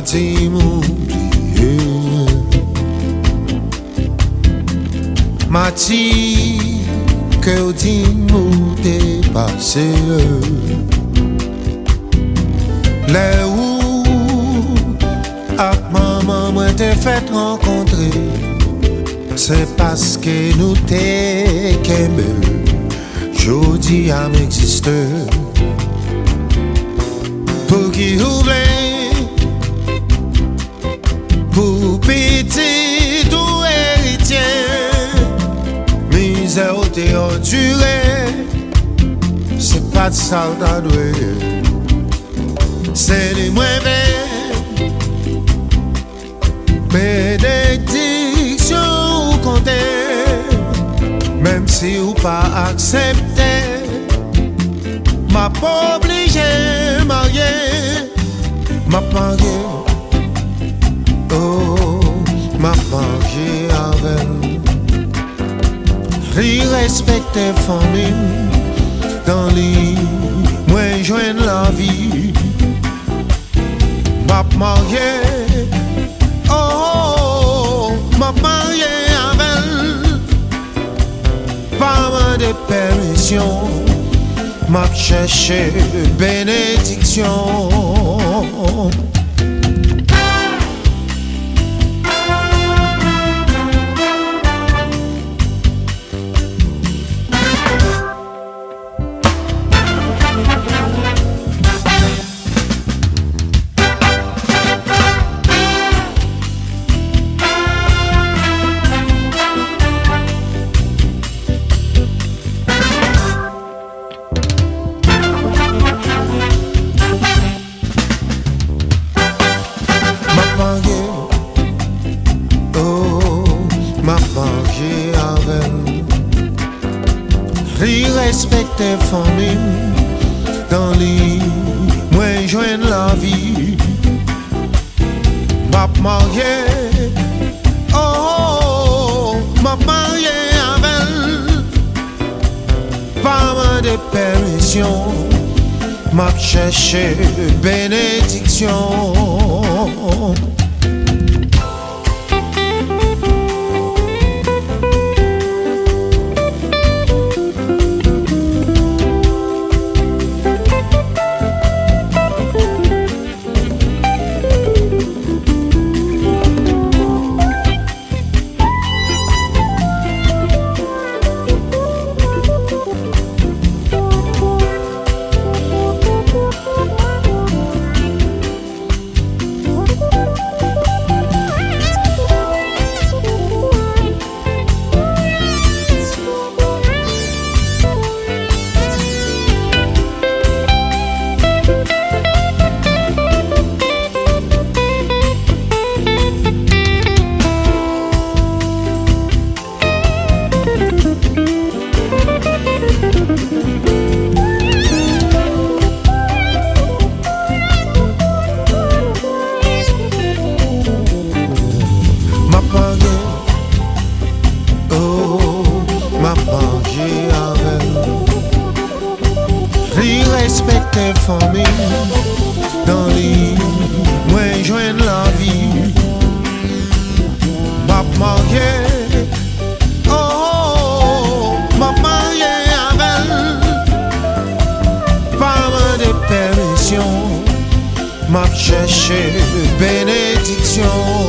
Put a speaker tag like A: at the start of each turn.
A: dit m'oublier, m'a dit que dit m'ou dépasser. Les où ak maman moi t'ai fait rencontrer, c'est parce que nous t'ai qu'aimé. Jodi à m'existe pour qui oublie, pour petit ou héritier, misère ou t'es enduré, c'est pas de soldat doué, c'est les moins belles bénédictions ou compter, même si ou pas accepter, m'a pas obligé marier, m'a marié, oh, m'a marié avec. Ri respecter famille dans les moins joindre la vie, m'a marié, oh, m'a marié avec. Pas de permission, m'a cherché bénédiction. Ri respecter famille dans les moins joindre la vie, m'a marié, oh, m'a marié avec. Pas de permission, m'a cherché bénédiction. Ri respecter famille dans les moins joindre la vie, m'a marié, oh, m'a marié avec. Pas de permission, m'a cherché bénédiction.